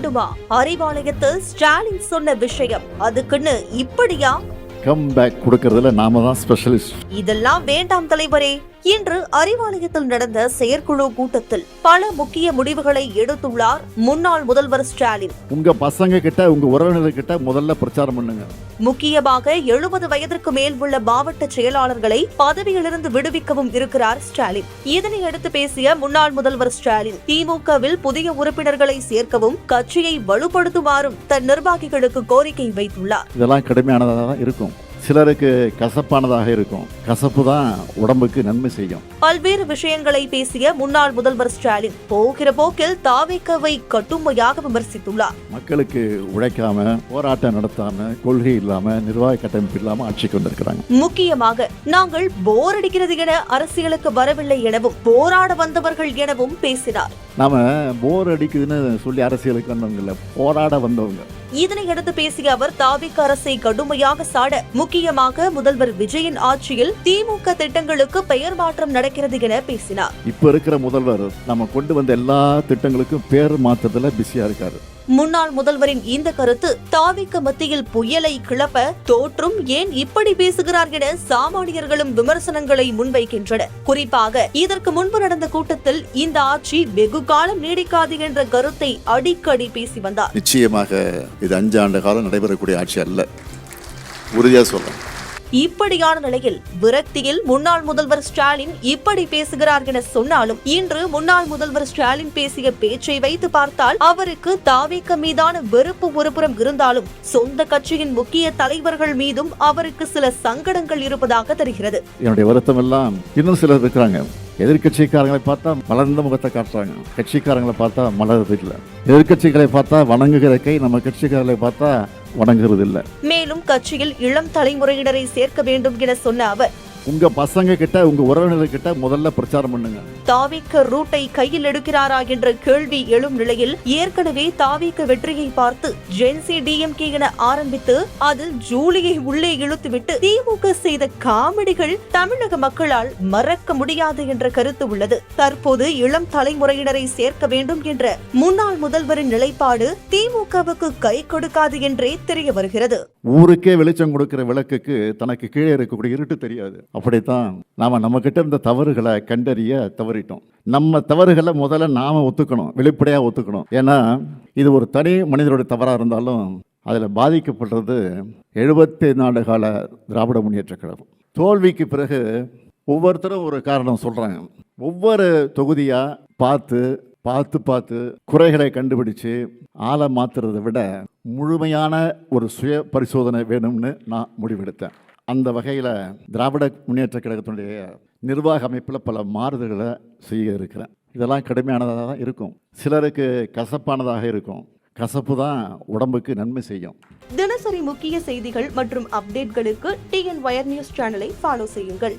வேண்டுமா? அறிவாலயத்தில் ஸ்டாலின் சொன்ன விஷயம் அதுக்குன்னு இப்படியா? கம் பேக் கொடுக்கறதுல நாம தான் ஸ்பெஷலிஸ்ட். இதெல்லாம் வேண்டாம் தலைவரே. இன்று அறிவாலயத்தில் நடந்த செயற்குழு கூட்டத்தில் பல முக்கிய முடிவுகளை எடுத்துள்ளார் முன்னாள் முதல்வர் ஸ்டாலின். உங்க பசங்க கிட்ட உங்க உறவினர்கள் கிட்ட முதல்ல பிரச்சாரம் பண்ணுங்க. முக்கியமாக 70 வயதிற்கு மேல் உள்ள மாவட்ட செயலாளர்களை பதவியிலிருந்து விடுவிக்கவும் இருக்கிறார் ஸ்டாலின். இதனை அடுத்து பேசிய முன்னாள் முதல்வர் ஸ்டாலின், திமுகவில் புதிய உறுப்பினர்களை சேர்க்கவும் கட்சியை வலுப்படுத்துமாறும் தன் நிர்வாகிகளுக்கு கோரிக்கை வைத்துள்ளார். இதெல்லாம் கடுமையானதாக தான் இருக்கும், சிலருக்கு கசப்பானதாக இருக்கும். கசப்பு தான் உடம்புக்கு நன்மை செய்யும். பல்வேறு விஷயங்களை பேசிய முன்னாள் முதல்வர் ஸ்டாலின் போகிற போக்கில் தாவேக்காவை கடுமையாக விமர்சித்துள்ளார். மக்களுக்கு உழைக்காம, போராட்டம் நடத்தாம, கொள்கை இல்லாம, நிர்வாக கட்டமைப்பு இல்லாம ஆட்சி கொண்டிருக்கிறாங்க. முக்கியமாக நாங்கள் போர் அடிக்கிறது என அரசியலுக்கு வரவில்லை எனவும் போராட வந்தவர்கள் எனவும் பேசினார். நாம போர் அடிக்குதுன்னு சொல்லி அரசியலுக்கு வந்தவங்க இல்ல, போராட வந்தவங்க. இதனையடுத்து பேசிய அவர் தாவேக்கா அரசை கடுமையாக சாட, முக்கியமாக முதல்வர் விஜயின் ஆட்சியில் திமுக திட்டங்களுக்கு பெயர் மாற்றம் நடக்கிறது என பேசினார். இப்ப இருக்கிற முதல்வர் நம்ம கொண்டு வந்த எல்லா திட்டங்களுக்கும் பேர் மாற்றத்துல பிஸியா இருக்காரு. முன்னாள் முதல்வரின் இந்த கருத்து தாவேக்கா மத்தியில் புயலை கிளப்ப தோற்றும் ஏன் இப்படி பேசுகிறார் என சாமானியர்களும் விமர்சனங்களை முன்வைக்கின்றனர். குறிப்பாக இதற்கு முன்பு நடந்த கூட்டத்தில் இந்த ஆட்சி வெகு காலம் நீடிக்காது என்ற கருத்தை அடிக்கடி பேசி வந்தார். நிச்சயமாக இது 5 ஆண்டு காலம் நடைபெறக்கூடிய ஆட்சி அல்ல, உறுதியா சொல்றேன். இப்படியான நிலையில் விரக்தியில் முன்னாள் முதல்வர் ஸ்டாலின் இப்படி பேசுகிறார் என சொன்னாலும், இன்று முன்னாள் முதல்வர் ஸ்டாலின் பேசிய பேச்சை வைத்து பார்த்தால் அவருக்கு தாவேக்கா மீதான வெறுப்பு ஒருபுறம் இருந்தாலும் சொந்த கட்சியின் முக்கிய தலைவர்கள் மீதும் அவருக்கு சில சங்கடங்கள் இருப்பதாக தெரிகிறது. என்னுடைய வருத்தம் எல்லாம் இன்னும் சிலர் இருக்கிறாங்க. எதிர்கட்சிக்காரங்களை பார்த்தா மலர்ந்த முகத்தை காட்டுறாங்க, கட்சிக்காரங்களை பார்த்தா மலர்றது இல்லை. எதிர்கட்சிகளை பார்த்தா வணங்குகிற கை நம்ம கட்சிக்காரர்களை பார்த்தா வணங்குறது இல்லை. மேலும் கட்சியில் இளம் தலைமுறையினரை சேர்க்க வேண்டும் என சொன்ன அவர், உங்க பசங்க கிட்ட உங்க உறவினர்கள் கிட்ட முதல்ல பிரச்சாரம் பண்ணுங்க. தாவேக்கா ரூட்டை கையில் எடுக்கிறாரா என்ற கேள்வி எழும் நிலையில், ஏற்கனவே தாவேக்கா வெற்றியை பார்த்து ஜென்சி டிஎம்கே என ஆரம்பித்து அதில் ஜூலியை உள்ளே இழுத்துவிட்டு திமுக செய்த காமெடிகள் தமிழக மக்களால் மறக்க முடியாது என்ற கருத்து உள்ளது. தற்போது இளம் தலைமுறையினரை சேர்க்க வேண்டும் என்ற முன்னாள் முதல்வரின் நிலைப்பாடு திமுகவுக்கு கை கொடுக்காது என்றே தெரிய வருகிறது. ஊருக்கே வெளிச்சம் கொடுக்கிற விளக்குக்கு தனக்கு கீழே இருக்கக்கூடிய இருட்டு தெரியாது. அப்படித்தான் நாம நம்ம கிட்ட இருந்த தவறுகளை கண்டறிய தவறிட்டோம். நம்ம தவறுகளை முதல்ல நாம ஒத்துக்கணும், வெளிப்படையா ஒத்துக்கணும். ஏன்னா இது ஒரு தனி மனிதனுடைய தவறா இருந்தாலும் அதுல பாதிக்கப்படுறது 75 ஆண்டு கால திராவிட முன்னேற்ற கழகம். தோல்விக்கு பிறகு ஒவ்வொருத்தரும் ஒரு காரணம் சொல்றாங்க. ஒவ்வொரு தொகுதியா பார்த்து குறைகளை கண்டுபிடிச்சு ஆளை மாத்துறதை விட முழுமையான ஒரு சுய பரிசோதனை வேணும்னு நான் முடிவெடுத்தேன். அந்த வகையில் திராவிட முன்னேற்ற கழகத்தினுடைய நிர்வாக அமைப்பில் பல மாறுதல்களை செய்ய இருக்கிறேன். இதெல்லாம் கடுமையானதாக தான் இருக்கும், சிலருக்கு கசப்பானதாக இருக்கும். கசப்பு தான் உடம்புக்கு நன்மை செய்யும். தினசரி முக்கிய செய்திகள் மற்றும் அப்டேட்களுக்கு TN Wire News சேனலை ஃபாலோ செய்யுங்கள்.